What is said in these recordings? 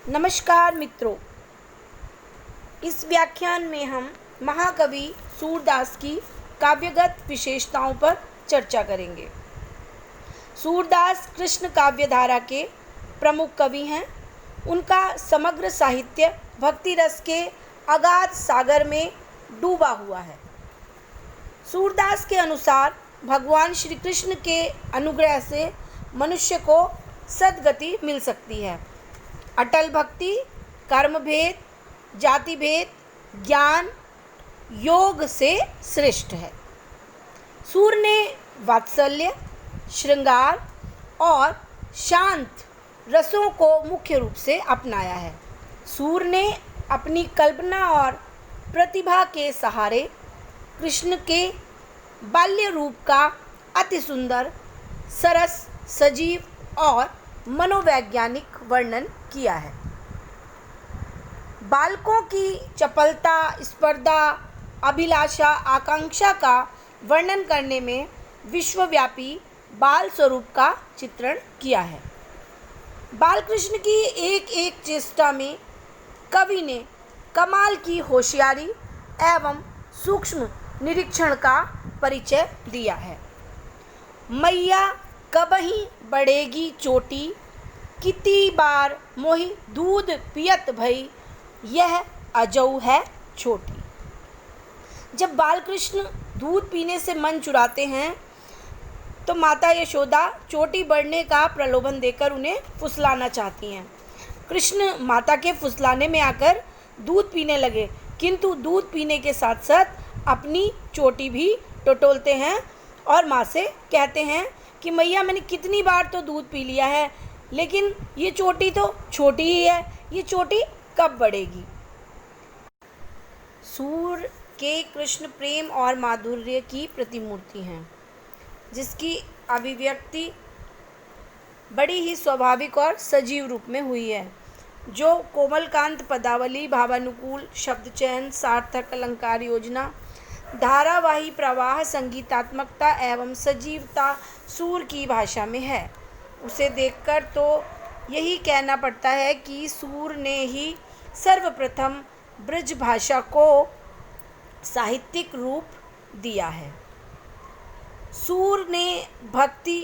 नमस्कार मित्रों, इस व्याख्यान में हम महाकवि सूरदास की काव्यगत विशेषताओं पर चर्चा करेंगे। सूरदास कृष्ण काव्य धारा के प्रमुख कवि हैं। उनका समग्र साहित्य भक्ति रस के अगाध सागर में डूबा हुआ है। सूरदास के अनुसार भगवान श्री कृष्ण के अनुग्रह से मनुष्य को सद्गति मिल सकती है। अटल भक्ति, कर्म भेद, जाति भेद, ज्ञान, योग से श्रेष्ठ है। सूर ने वात्सल्य, श्रृंगार और शांत रसों को मुख्य रूप से अपनाया है। सूर ने अपनी कल्पना और प्रतिभा के सहारे कृष्ण के बाल्य रूप का अति सुंदर, सरस, सजीव और मनोवैज्ञानिक वर्णन किया है। बालकों की चपलता, स्पर्धा, अभिलाषा, आकांक्षा का वर्णन करने में विश्वव्यापी बाल स्वरूप का चित्रण किया है। बालकृष्ण की एक एक चेष्टा में कवि ने कमाल की होशियारी एवं सूक्ष्म निरीक्षण का परिचय दिया है। मैया कबही बढ़ेगी चोटी, कितनी बार मोहि दूध पियत भई, यह अजऊ है छोटी। जब बालकृष्ण दूध पीने से मन चुराते हैं तो माता यशोदा चोटी बढ़ने का प्रलोभन देकर उन्हें फुसलाना चाहती हैं। कृष्ण माता के फुसलाने में आकर दूध पीने लगे, किंतु दूध पीने के साथ साथ अपनी चोटी भी टटोलते हैं और माँ से कहते हैं कि मैया, मैंने कितनी बार तो दूध पी लिया है, लेकिन ये चोटी तो छोटी ही है, ये चोटी कब बढ़ेगी। सूर के कृष्ण प्रेम और माधुर्य की प्रतिमूर्ति हैं, जिसकी अभिव्यक्ति बड़ी ही स्वाभाविक और सजीव रूप में हुई है, जो कोमलकांत पदावली, भावानुकूल शब्द चयन, सार्थक अलंकार योजना, धारावाही प्रवाह, संगीतात्मकता एवं सजीवता सूर की भाषा में है। उसे देखकर तो यही कहना पड़ता है कि सूर ने ही सर्वप्रथम ब्रज भाषा को साहित्यिक रूप दिया है। सूर ने भक्ति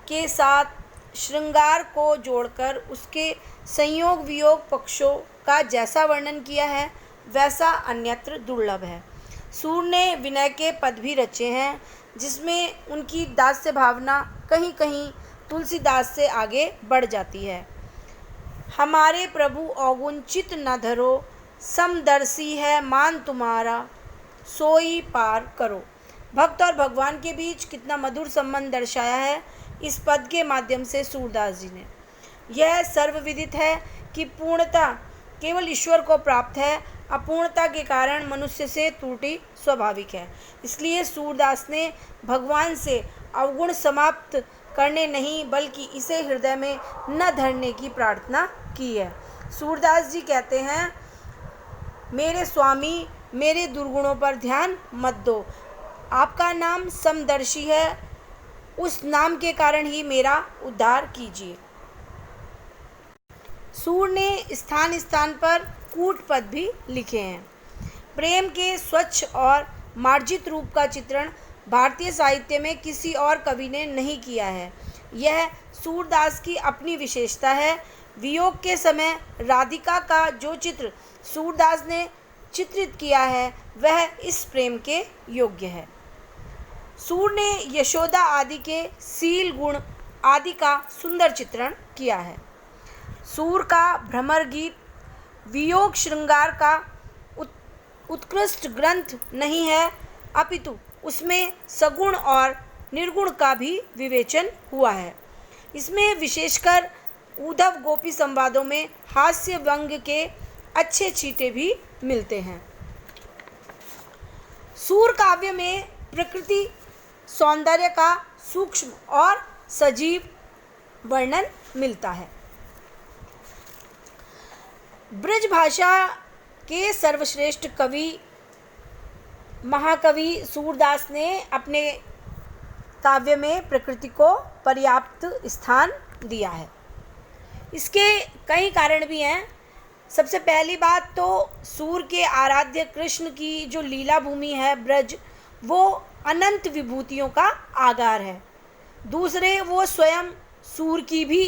के साथ श्रृंगार को जोड़कर उसके संयोग वियोग पक्षों का जैसा वर्णन किया है, वैसा अन्यत्र दुर्लभ है। सूर ने विनय के पद भी रचे हैं, जिसमें उनकी दास्य भावना कहीं कहीं तुलसीदास से आगे बढ़ जाती है। हमारे प्रभु अवगुण चित न धरो, समदर्शी है मान तुम्हारा, सोई पार करो। भक्त और भगवान के बीच कितना मधुर संबंध दर्शाया है इस पद के माध्यम से सूरदास जी ने। यह सर्वविदित है कि पूर्णता केवल ईश्वर को प्राप्त है, अपूर्णता के कारण मनुष्य से त्रुटि स्वाभाविक है। इसलिए सूरदास ने भगवान से अवगुण समाप्त करने नहीं, बल्कि इसे हृदय में न धरने की प्रार्थना की है। सूरदास जी कहते हैं, मेरे स्वामी, मेरे दुर्गुणों पर ध्यान मत दो। आपका नाम समदर्शी है, उस नाम के कारण ही मेरा उद्धार कीजिए। सूर ने स्थान स्थान पर कूट पद भी लिखे हैं। प्रेम के स्वच्छ और मार्जित रूप का चित्रण भारतीय साहित्य में किसी और कवि ने नहीं किया है। यह सूरदास की अपनी विशेषता है। वियोग के समय राधिका का जो चित्र सूरदास ने चित्रित किया है, वह इस प्रेम के योग्य है। सूर ने यशोदा आदि के शील गुण आदि का सुंदर चित्रण किया है। सूर का भ्रमर गीत वियोग श्रृंगार का उत्कृष्ट ग्रंथ नहीं है, अपितु उसमें सगुण और निर्गुण का भी विवेचन हुआ है। इसमें विशेषकर उद्धव गोपी संवादों में हास्य व्यंग्य के अच्छे छींटे भी मिलते हैं। सूर काव्य में प्रकृति सौंदर्य का सूक्ष्म और सजीव वर्णन मिलता है। ब्रज भाषा के सर्वश्रेष्ठ कवि महाकवि सूरदास ने अपने काव्य में प्रकृति को पर्याप्त स्थान दिया है। इसके कई कारण भी हैं। सबसे पहली बात तो सूर्य के आराध्य कृष्ण की जो लीला भूमि है ब्रज, वो अनंत विभूतियों का आगार है। दूसरे, वो स्वयं सूर्य की भी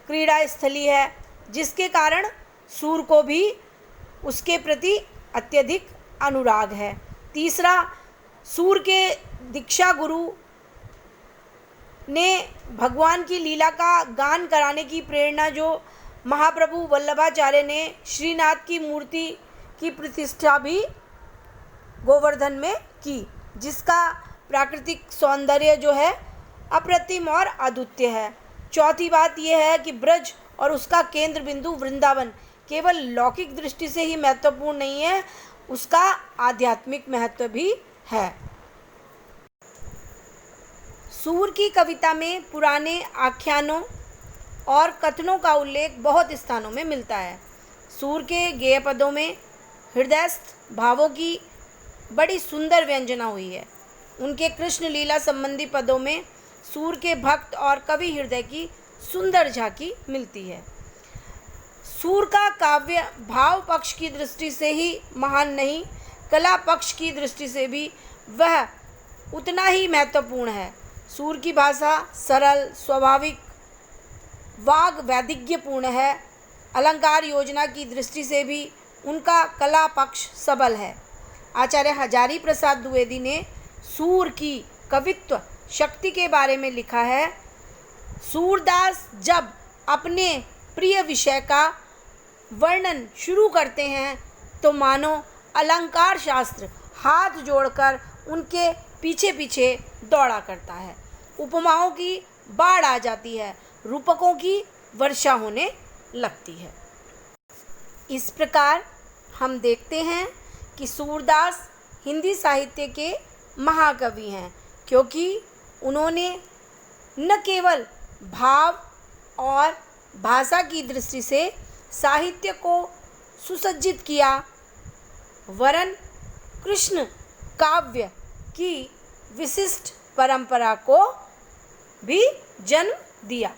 क्रीड़ा स्थली है, जिसके कारण सूर्य को भी उसके प्रति अत्यधिक अनुराग है। तीसरा, सूर्य के दीक्षा गुरु ने भगवान की लीला का गान कराने की प्रेरणा जो महाप्रभु वल्लभाचार्य ने श्रीनाथ की मूर्ति की प्रतिष्ठा भी गोवर्धन में की, जिसका प्राकृतिक सौंदर्य जो है अप्रतिम और अद्वितीय है। चौथी बात यह है कि ब्रज और उसका केंद्र बिंदु वृंदावन केवल लौकिक दृष्टि से ही महत्वपूर्ण नहीं है, उसका आध्यात्मिक महत्व भी है। सूर्य की कविता में पुराने आख्यानों और कथनों का उल्लेख बहुत स्थानों में मिलता है। सूर्य के गेय पदों में हृदयस्थ भावों की बड़ी सुंदर व्यंजना हुई है। उनके कृष्ण लीला संबंधी पदों में सूर्य के भक्त और कवि हृदय की सुंदर झांकी मिलती है। सूर्य का काव्य भाव पक्ष की दृष्टि से ही महान नहीं, कला पक्ष की दृष्टि से भी वह उतना ही महत्वपूर्ण है। सूर्य की भाषा सरल, स्वाभाविक, वाग वैदिज्ञपूर्ण है। अलंकार योजना की दृष्टि से भी उनका कला पक्ष सबल है। आचार्य हजारी प्रसाद द्विवेदी ने सूर्य की कवित्व शक्ति के बारे में लिखा है, सूरदास जब अपने प्रिय विषय का वर्णन शुरू करते हैं तो मानो अलंकार शास्त्र हाथ जोड़कर उनके पीछे पीछे दौड़ा करता है। उपमाओं की बाढ़ आ जाती है, रूपकों की वर्षा होने लगती है। इस प्रकार हम देखते हैं कि सूरदास हिंदी साहित्य के महाकवि हैं, क्योंकि उन्होंने न केवल भाव और भाषा की दृष्टि से साहित्य को सुसज्जित किया, वरन कृष्ण काव्य की विशिष्ट परंपरा को भी जन्म दिया।